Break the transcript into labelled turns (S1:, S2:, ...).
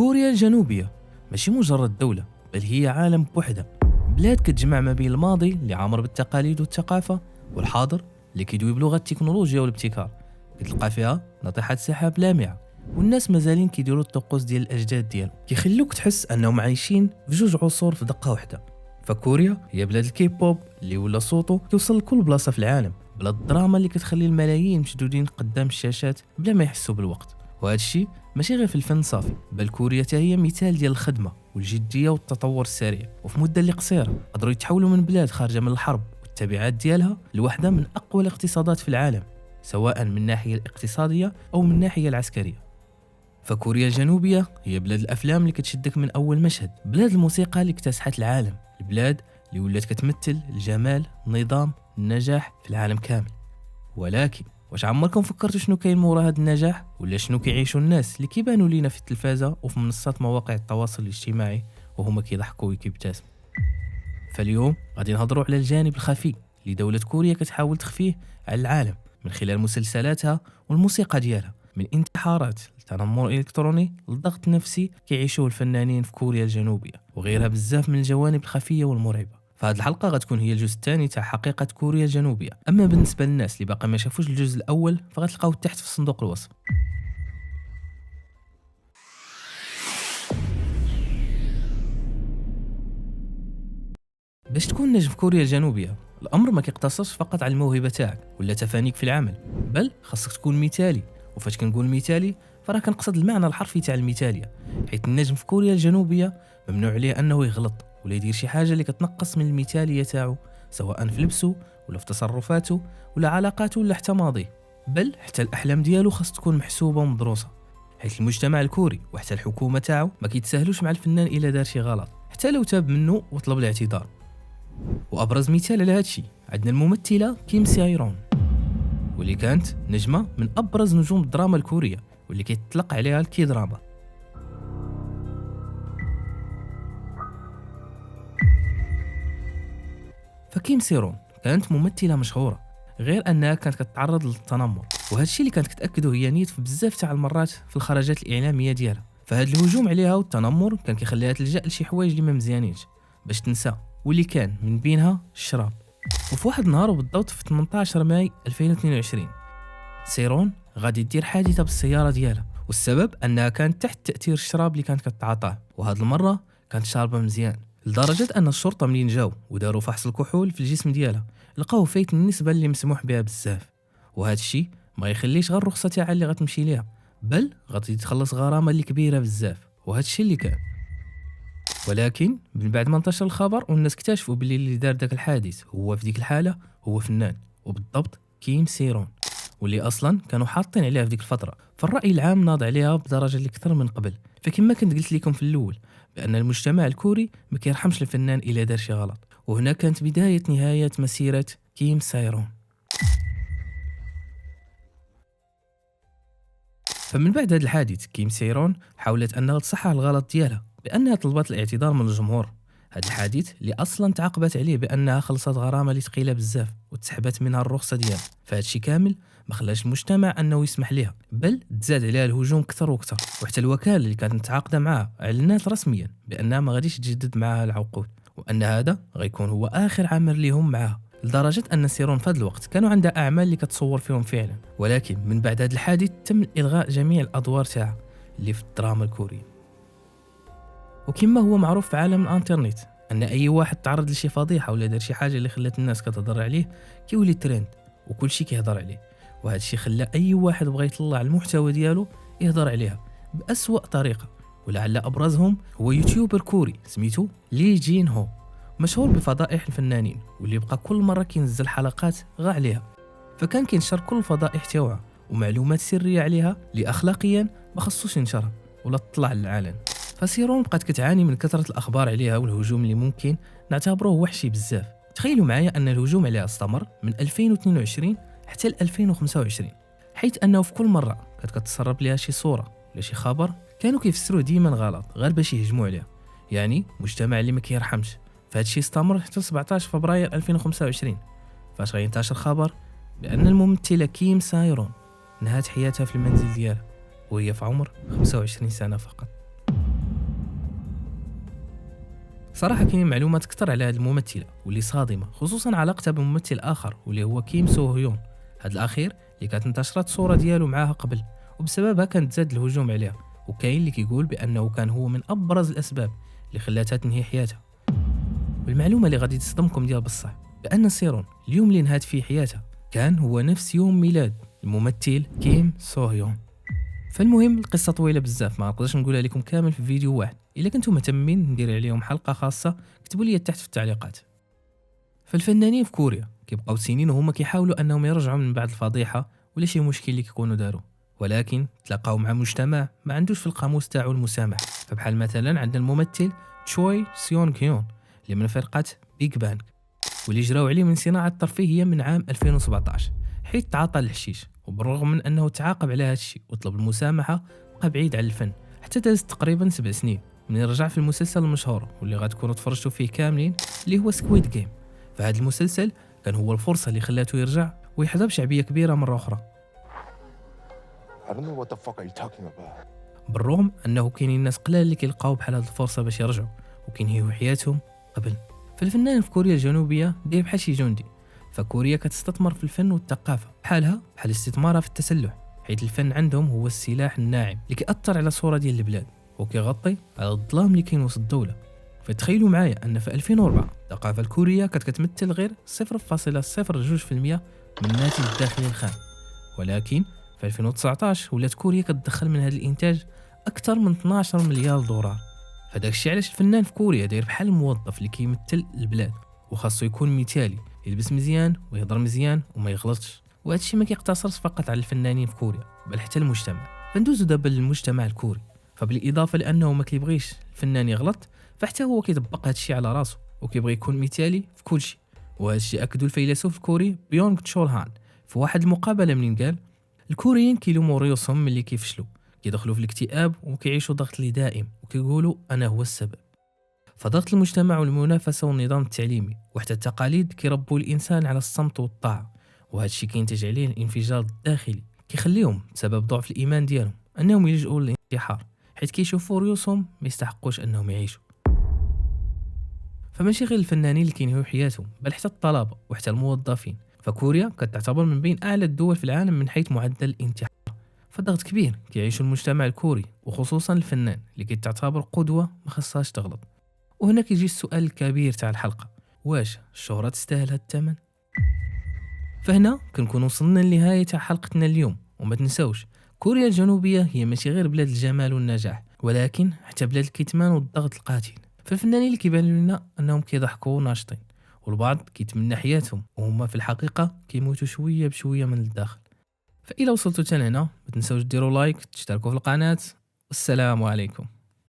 S1: كوريا الجنوبية ماشي مجرد دولة، بل هي عالم بوحدة. بلاد كتجمع ما بين الماضي اللي عامر بالتقاليد والثقافة والحاضر اللي كيدوي بلغة التكنولوجيا والابتكار. كتلقى فيها ناطحات سحاب لامعة، والناس مازالين كيديروا الطقوس ديال الأجداد ديالهم، كيخلوك تحس أنهم عايشين في جوج عصور في دقة واحدة. فكوريا هي بلاد الكيبوب اللي ولا صوته كيوصل لكل بلاصة في العالم، بلاد الدراما اللي كتخلي الملايين مشدودين قدام الشاشات بلا ما يحسوا بالوقت. وهذا الشيء ماشي غير في الفن صافي، بل كوريا حتى هي مثال ديال الخدمه والجديه والتطور السريع، وفي مده اللي قصيره قدروا يتحولوا من بلاد خارجه من الحرب والتبعات ديالها لوحده من اقوى الاقتصادات في العالم، سواء من الناحيه الاقتصاديه او من الناحيه العسكريه. فكوريا الجنوبيه هي بلاد الافلام اللي كتشدك من اول مشهد، بلاد الموسيقى اللي اكتسحت العالم، البلاد اللي ولات كتمثل الجمال، النظام، النجاح في العالم كامل. ولكن واش عمركم فكرتوا شنو كاين مورا هذا النجاح، ولا شنو كيعيشوا الناس اللي كيبانوا لينا في التلفازه وفي منصات مواقع التواصل الاجتماعي وهما كيضحكوا وكيبتسموا؟ فاليوم غادي نهضروا على الجانب الخفي اللي دولة كوريا كتحاول تخفيه على العالم من خلال مسلسلاتها والموسيقى ديالها، من انتحارات لتنمر الكتروني لضغط نفسي كيعيشوه الفنانين في كوريا الجنوبيه، وغيرها بزاف من الجوانب الخفيه والمرعبه. فهاد الحلقه غتكون هي الجزء الثاني تاع حقيقه كوريا الجنوبيه. اما بالنسبه للناس اللي باقي ما شافوش الجزء الاول فغتلقاوه تحت في صندوق الوصف. باش تكون نجم في كوريا الجنوبيه الامر ما كيقتصرش فقط على الموهبه تاعك ولا تفانيك في العمل، بل خاصك تكون مثالي. وفاش كنقول مثالي فراه كنقصد المعنى الحرفي تاع المثاليه، حيث النجم في كوريا الجنوبيه ممنوع عليه انه يغلط ولا يدير شي حاجه اللي كتنقص من المثاليه تاعو، سواء في لبسه ولا في تصرفاته ولا علاقاته ولا حتى ماضيه. بل حتى الاحلام ديالو خاص تكون محسوبه ومدروسه، حيث المجتمع الكوري وحتى الحكومه تاعو ما كيتساهلوش مع الفنان الا دار شي غلط، حتى لو تاب منه وطلب الاعتذار. وابرز مثال على هادشي عندنا الممثله كيم سايرون، واللي كانت نجمه من ابرز نجوم الدراما الكوريه واللي كيتطلق عليها الكي دراما. فكيم سيرون كانت ممثله مشهوره، غير انها كانت كتتعرض للتنمر، وهذا الشيء اللي كانت كتاكده هي نيت في بزاف تاع المرات في الخرجات الاعلاميه ديالها. فهاد الهجوم عليها والتنمر كان كيخليها تلجا لشي حوايج اللي ما مزيانينش باش تنسى، واللي كان من بينها الشراب. وفي واحد النهار وبالضبط في 18 ماي 2022 سيرون غادي دير حادثه بالسياره ديالها، والسبب انها كانت تحت تاثير الشراب اللي كانت كتعاطاه، وهاد المره كانت شاربه مزيان، لدرجه ان الشرطه منين جاو وداروا فحص الكحول في الجسم ديالها لقاو فايت النسبه اللي مسموح بها بزاف. وهذا الشيء ما يخليش غير الرخصه تاعها اللي غتمشي ليها، بل غادي تخلص غرامه اللي كبيره بزاف. وهذا الشيء اللي كان. ولكن من بعد ما انتشر الخبر والناس اكتشفوا باللي اللي دار داك الحادث هو في ديك الحاله هو فنان، وبالضبط كيم سيرون، واللي اصلا كانوا حاطين عليها في ديك الفتره، فالراي العام ناض عليها بدرجه اللي اكثر من قبل. فكما كنت قلت لكم في الاول بان المجتمع الكوري ما كيرحمش الفنان الا دار شي غلط، وهنا كانت بدايه نهايه مسيره كيم سايرون. فمن بعد هذا الحادث كيم سيرون حاولت انها تصحح الغلط ديالها بانها طلبت الاعتذار من الجمهور. هذا الحادث اللي اصلا تعاقبت عليه بانها خلصت غرامه اللي ثقيله بزاف وتسحبت منها الرخصه ديالها. فهذا الشيء كامل ما خلاش المجتمع انه يسمح لها، بل تزاد عليها الهجوم اكثر واكثر، وحتى الوكاله اللي كانت متعاقده معها اعلنت رسميا بانها ما غاديش تجدد معها العقود، وان هذا غيكون هو اخر عمل ليهم معها. لدرجه ان سيرون في هذا الوقت كانوا عندها اعمال اللي كتصور فيهم فعلا، ولكن من بعد هذا الحادث تم الغاء جميع الادوار تاعها اللي في الدراما الكوريه. وكما هو معروف في عالم الانترنت ان اي واحد تعرض لشي فضيحه ولا دار شي حاجه اللي خلات الناس كتهضر عليه كيولي ترند وكل شيء كيهضر عليه، وهذا الشيء خلى اي واحد بغى يطلع المحتوى ديالو يهضر عليها بأسوأ طريقه. ولعل ابرزهم هو يوتيوبر كوري سميتو لي جين هو، مشهور بفضائح الفنانين واللي بقى كل مره كينزل حلقات غا عليها، فكان كينشر كل الفضائح تاعها ومعلومات سريه عليها اللي اخلاقيا ما خصوش ينشرها ولا تطلع للعلن. فسيرون بقات كتعاني من كثره الاخبار عليها والهجوم اللي ممكن نعتبروه وحشي بزاف. تخيلوا معايا ان الهجوم عليها استمر من 2022 حتى ل 2025، حيث انه في كل مره كانت كتسرب ليها شي صوره ولا شي خبر كانوا كيفسروه ديما غلط غير باش يهجموا عليها، يعني مجتمع اللي ما كيرحمش. فهاد الشيء استمر حتى 17 فبراير 2025 فاش غينتشر خبر بان الممثله كيم سايرون نهات حياتها في المنزل ديالها وهي في عمر 25 سنه فقط. صراحة كاين معلومات كتر على هذه الممثلة واللي صادمة، خصوصا علاقتها بممثل آخر واللي هو كيم سو هيون. هذا الأخير اللي كانت انتشرت صورة ديالو معاها قبل، وبسببها كانت زاد الهجوم عليها، وكاين اللي كيقول بأنه كان هو من أبرز الأسباب اللي خلاتها تنهي حياتها. والمعلومة اللي غادي تصدمكم ديال بصح، بأن سيرون اليوم اللي نهات فيه حياتها كان هو نفس يوم ميلاد الممثل كيم سو هيون. فالمهم القصة طويلة بزاف، ما نقدرش نقولها لكم كامل في فيديو واحد. إلا كنتم مهتمين ندير عليهم حلقة خاصة اكتبوا لي تحت في التعليقات. فالفنانين في كوريا كيبقاو سنين وهما كيحاولوا انهم يرجعوا من بعد الفضيحة ولا شي مشكل اللي كيكونوا داروا، ولكن تلاقاو مع مجتمع ما عندوش في القاموس تاعو المسامح. فبحال مثلا عندنا الممثل تشوي سيون كيون اللي من فرقة بيج بانك، واللي جراو عليه من صناعة ترفيهية من عام 2017 حيث تعاطى الحشيش، وبالرغم من انه تعاقب على هذا الشيء وطلب المسامحة بقى بعيد عن الفن حتى داز تقريبا 7 سنين من رجع في المسلسل المشهور واللي غتكونوا تفرجتوا فيه كاملين اللي هو سكويد جيم. فهذا المسلسل كان هو الفرصة اللي خلاته يرجع ويحظى بشعبية كبيرة مرة أخرى.
S2: I don't know what the fuck are you talking about.
S1: بالرغم أنه كاينين ناس قلال اللي كيلقاو بحال هذه الفرصة باش يرجعوا وكينهيو حياتهم قبل. فالفنان في كوريا الجنوبية داير بحال شي جندي، فكوريا كتستثمر في الفن والثقافة بحالها بحال استثمارها في التسلح، حيث الفن عندهم هو السلاح الناعم اللي كيأثر على الصورة ديال البلاد وكيغطي على الظلام اللي كاين وسط الدولة. فتخيلوا معايا أن في 2004 الثقافة الكورية كانت كتمثل غير 0.02% من الناتج الداخلي الخام، ولكن في 2019 ولات كوريا كتدخل من هذا الإنتاج أكثر من 12 مليار دولار. فداك الشيء علاش الفنان في كوريا داير بحال الموظف اللي كيمثل البلاد، وخاصو يكون مثالي، يلبس مزيان ويهضر مزيان وما يغلطش. وهذا الشيء ما كيقتصرش فقط على الفنانين في كوريا بل حتى المجتمع. فندوزو دابا للمجتمع الكوري، فبالإضافة لأنه ما كيبغيش الفنان يغلط فحتى هو كيطبق هذا الشيء على راسه وكيبغي يكون مثالي في كل شيء. وهذا الشيء أكدو الفيلسوف الكوري بيونغ تشول هان في واحد المقابلة منين قال الكوريين كيلوموا ريوسهم ملي كيفشلوا، كيدخلوا في الاكتئاب وكيعيشوا ضغط اللي دائم وكيقولوا أنا هو السبب. فضغط المجتمع والمنافسة والنظام التعليمي وحتى التقاليد كيربوا الإنسان على الصمت والطاعة، وهذا الشيء كينتج عليه الانفجار الداخلي كيخليهم بسبب ضعف الإيمان ديالهم أنهم يلجؤوا للانتحار، حيث كيشوفوا ريوسهم ما يستحقوش أنهم يعيشوا. فماشي غير الفنانين اللي كينهيو حياتهم بل حتى الطلبة وحتى الموظفين. فكوريا كتعتبر من بين أعلى الدول في العالم من حيث معدل الانتحار. فضغط كبير كيعيشوا المجتمع الكوري وخصوصا الفنان اللي كتعتبر قدوة ما خصهاش تغلط. وهنا كيجي السؤال الكبير تاع الحلقة، واش الشهرة تستاهل هذا الثمن؟ فهنا كنكون وصلنا لنهاية تاع حلقتنا اليوم. وما تنساوش كوريا الجنوبية هي ماشي غير بلاد الجمال والنجاح ولكن حتى بلاد الكتمان والضغط القاتل. فالفنانين اللي كيبانوا لنا انهم كيضحكوا وناشطين والبعض كيتمنى حياتهم وهما في الحقيقة كيموتوا شوية بشوية من الداخل. فإلا وصلتوا تاني هنا ما تنساوش ديروا لايك، تشتركوا في القناة، والسلام عليكم.